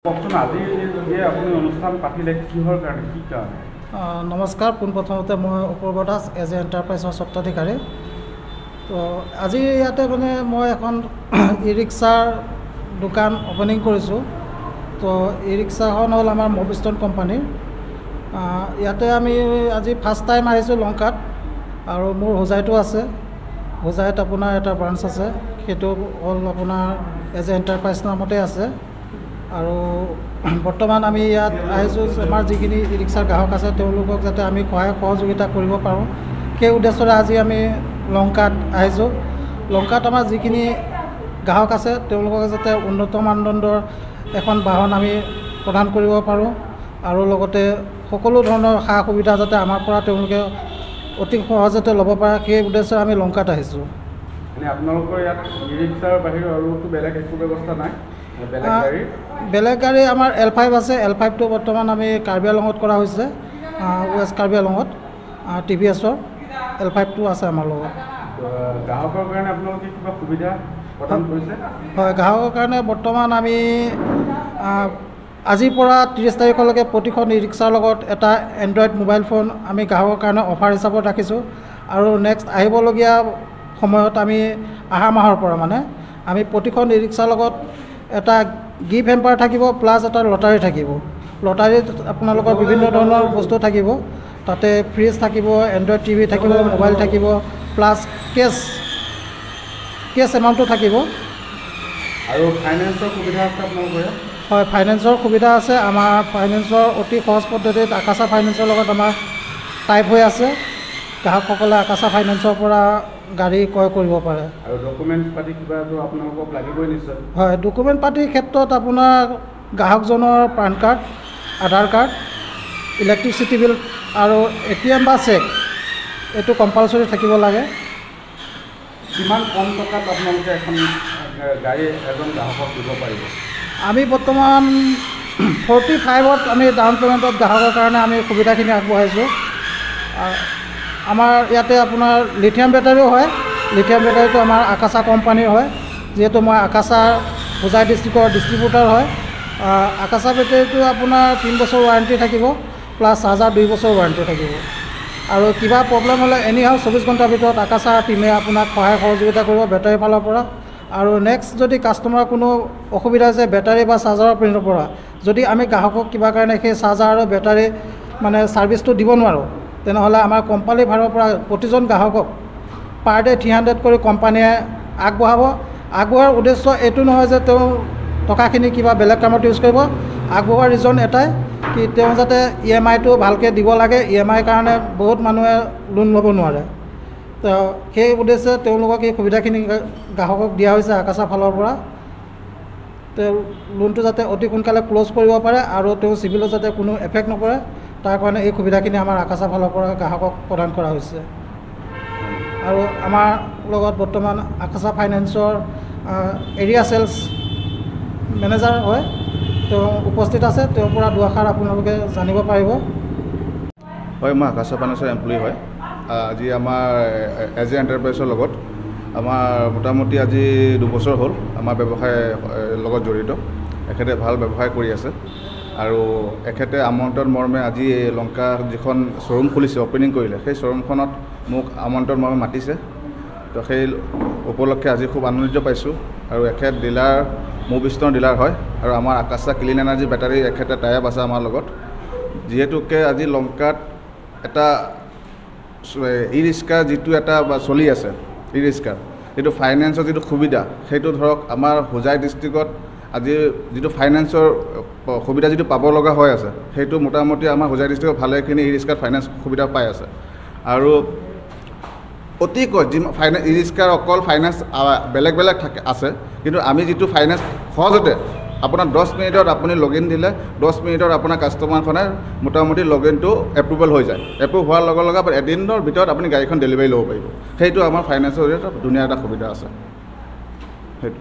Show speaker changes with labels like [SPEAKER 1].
[SPEAKER 1] কওকচোন আজি যে আপুনি অনুষ্ঠান পাতিলে কিহৰ কাৰণে কি কাৰণে?
[SPEAKER 2] নমস্কাৰ, পোনপ্ৰথমতে মই অপূৰ্ব দাস এজ এ এণ্টাৰপ্ৰাইজৰ স্বত্বাধিকাৰী। তো আজি ইয়াতে মই এখন ই ৰিক্সাৰ দোকান অপেনিং কৰিছোঁ। তো ই ৰিক্সাখন হ'ল আমাৰ মবিষ্টন কোম্পানীৰ। ইয়াতে আমি আজি ফাৰ্ষ্ট টাইম আহিছোঁ লংকাত, আৰু মোৰ হোজাইতো আছে। হোজাইত আপোনাৰ এটা ব্ৰাঞ্চ আছে, সেইটো হ'ল আপোনাৰ এজ এ এণ্টাৰপ্ৰাইজ নামতে আছে। আৰু বৰ্তমান আমি ইয়াত আহিছোঁ, আমাৰ যিখিনি ই ৰিক্সাৰ গ্ৰাহক আছে তেওঁলোকক যাতে আমি সহায় সহযোগিতা কৰিব পাৰোঁ, সেই উদ্দেশ্যৰে আজি আমি লংকাত আহিছোঁ। লংকাত আমাৰ যিখিনি গ্ৰাহক আছে তেওঁলোকক যাতে উন্নত মানদণ্ডৰ এখন বাহন আমি প্ৰদান কৰিব পাৰোঁ, আৰু লগতে সকলো ধৰণৰ সা সুবিধা যাতে আমাৰ পৰা তেওঁলোকে অতি সহজতে ল'ব পাৰে, সেই উদ্দেশ্যে আমি লংকাত আহিছোঁ।
[SPEAKER 1] আপোনালোকৰ ইয়াত ই ৰিক্সাৰ বাহিৰে আৰুতো বেলেগ একো ব্যৱস্থা নাই?
[SPEAKER 2] বেলেগ গাড়ী আমাৰ L5 আছে। L5টো বৰ্তমান আমি কাৰ্বি আংলঙত কৰা হৈছে, ৱেষ্ট কাৰ্বি আংলঙত TVSৰ L5টো আছে আমাৰ লগত।
[SPEAKER 1] গ্ৰাহকৰ কাৰণে আপোনালোকে কিবা সুবিধা প্ৰদান কৰিছে?
[SPEAKER 2] হয়, গ্ৰাহকৰ কাৰণে বৰ্তমান আমি আজিৰ পৰা 30 তাৰিখলৈকে প্ৰতিখন ই ৰিক্সাৰ লগত এটা এণ্ড্ৰইড মোবাইল ফোন আমি গ্ৰাহকৰ কাৰণে অফাৰ হিচাপত ৰাখিছোঁ। আৰু নেক্সট আহিবলগীয়া সময়ত আমি অহা মাহৰ পৰা আমি প্ৰতিখন ই ৰিক্সাৰ লগত এটা গিফ্ট হেম্পাৰ থাকিব, প্লাছ এটা লটাৰী থাকিব। লটাৰীত আপোনালোকৰ বিভিন্ন ধৰণৰ বস্তু থাকিব, তাতে ফ্ৰিজ থাকিব, এণ্ড্ৰইড টিভি থাকিব, মোবাইল থাকিব, প্লাছ কেছ এমাউণ্টটো থাকিব।
[SPEAKER 1] আৰু ফাইনেন্সৰ সুবিধা আছে আপোনালোকৰ?
[SPEAKER 2] হয়, ফাইনেন্সৰ সুবিধা আছে। আমাৰ ফাইনেন্সৰ অতি সহজ পদ্ধতিত আকাশা ফাইনেন্সৰ লগত আমাৰ টাইপ হৈ আছে। গ্ৰাহকসকলে আকাশা ফাইনেন্সৰ পৰা গাড়ী ক্ৰয় কৰিব পাৰে।
[SPEAKER 1] আৰু ডকুমেণ্ট পাতি কিবাটো আপোনালোকক লাগিবই নিশ্চয়?
[SPEAKER 2] হয়, ডকুমেণ্ট পাতিৰ ক্ষেত্ৰত আপোনাৰ গ্ৰাহকজনৰ পান কাৰ্ড, আধাৰ কাৰ্ড, ইলেক্ট্ৰিচিটি বিল আৰু ATM বা চেক, এইটো কম্পালচৰি থাকিব লাগে।
[SPEAKER 1] কিমান কম টকাত আপোনালোকে এখন গাড়ী এজন গ্ৰাহকক দিব পাৰিব?
[SPEAKER 2] আমি বৰ্তমান 45ত আমি ডাউন পে'মেণ্টত গ্ৰাহকৰ কাৰণে আমি সুবিধাখিনি আগবঢ়াইছোঁ। আমাৰ ইয়াতে আপোনাৰ লিথিয়াম বেটাৰীও হয়। লিথিয়াম বেটাৰীটো আমাৰ আকাশা কোম্পানীৰ হয়, যিহেতু মই আকাশাৰ হোজাই ডিষ্ট্ৰিক্টৰ ডিষ্ট্ৰিবিউটাৰ হয়। আকাশা বেটাৰীটো আপোনাৰ 3 বছৰ ৱাৰেণ্টি থাকিব, প্লাছ চাৰ্জাৰ 2 বছৰ ৱাৰেণ্টি থাকিব। আৰু কিবা প্ৰব্লেম হ'লে এনিহাউ 24 ঘণ্টাৰ ভিতৰত আকাশাৰ টীমে আপোনাক সহায় সহযোগিতা কৰিব বেটাৰীৰ ফালৰ পৰা। আৰু নেক্সট যদি কাষ্টমাৰৰ কোনো অসুবিধা হৈছে বেটাৰী বা চাৰ্জাৰৰ পিনৰ পৰা, যদি আমি গ্ৰাহকক কিবা কাৰণে সেই চাৰ্জাৰ আৰু বেটাৰী ছাৰ্ভিচটো দিব নোৱাৰোঁ, তেনেহ'লে আমাৰ কোম্পানীৰ ফালৰ পৰা প্ৰতিজন গ্ৰাহকক পাৰ ডে 300 কৰি কোম্পানীয়ে আগবঢ়োৱাৰ উদ্দেশ্য এইটো নহয় যে তেওঁ টকাখিনি কিবা বেলেগ কামত ইউজ কৰিব। আগবঢ়োৱাৰ ৰিজন এটাই কি তেওঁ যাতে EMI-টো ভালকৈ দিব লাগে। EMI কাৰণে বহুত মানুহে লোন ল'ব নোৱাৰে, তো সেই উদ্দেশ্যে তেওঁলোকক এই সুবিধাখিনি গ্ৰাহকক দিয়া হৈছে আকাশাৰ ফালৰ পৰা। তেওঁ লোনটো যাতে অতি সোনকালে ক্ল'জ কৰিব পাৰে আৰু তেওঁ চিভিলত যাতে কোনো এফেক্ট নপৰে, তাৰ কাৰণে এই সুবিধাখিনি আমাৰ আকাশাৰ ফালৰ পৰা গ্ৰাহকক প্ৰদান কৰা হৈছে। আৰু আমাৰ লগত বৰ্তমান আকাশা ফাইনেন্সৰ এৰিয়া চেলছ মেনেজাৰ হয়, তেওঁ উপস্থিত আছে। তেওঁৰ পৰা দুআষাৰ আপোনালোকে জানিব পাৰিব।
[SPEAKER 3] হয়, মই আকাশা ফাইনেন্সৰ এমপ্লয়ী হয়। আজি আমাৰ এজ এ এণ্টাৰপ্ৰাইজৰ লগত আমাৰ মোটামুটি আজি 2 বছৰ হ'ল আমাৰ ব্যৱসায়ৰ লগত জড়িত। এখেতে ভাল ব্যৱসায় কৰি আছে, আৰু এখেতে আমন্ত্ৰণ মৰ্মে আজি লংকা যিখন শ্ব'ৰুম খুলিছে, অপেনিং কৰিলে, সেই শ্ব'ৰুমখনত মোক আমন্ত্ৰণ মৰ্মে মাতিছে। তো সেই উপলক্ষে আজি খুব আনন্দিত পাইছোঁ। আৰু এখেত ডিলাৰ, মবিষ্টনৰ ডিলাৰ হয়, আৰু আমাৰ আকাশা ক্লিন এনাৰ্জি বেটাৰী এখেতে টাই-আপ আছে আমাৰ লগত। যিহেতুকে আজি লংকাত এটা ই ৰিক্সা যিটো এটা চলি আছে, ই ৰিক্সাৰ যিটো ফাইনেন্সৰ যিটো সুবিধা, সেইটো ধৰক আমাৰ হোজাই ডিষ্ট্ৰিক্টত আজি যিটো ফাইনেন্সৰ সুবিধা যিটো পাব লগা হৈ আছে, সেইটো মোটামুটি আমাৰ হোজাই ডিষ্ট্ৰিক্টত ভালেখিনি ই ৰিক্সাত ফাইনেন্স সুবিধা পাই আছে। আৰু অতিকৈ ই ৰিক্সাৰ অকল ফাইনেন্স বেলেগ বেলেগ আছে, কিন্তু আমি যিটো ফাইনেন্স সহজতে আপোনাৰ 10 মিনিটত আপুনি লগ ইন দিলে 10 মিনিটত আপোনাৰ কাষ্টমাৰখনে মোটামুটি লগ ইনটো এপ্ৰুভেল হৈ যায়। এপ্ৰুভ হোৱাৰ লগে লগে এদিনৰ ভিতৰত আপুনি গাড়ীখন ডেলিভাৰী ল'ব পাৰিব। সেইটো আমাৰ ফাইনেন্সৰ ধুনীয়া এটা সুবিধা আছে সেইটো।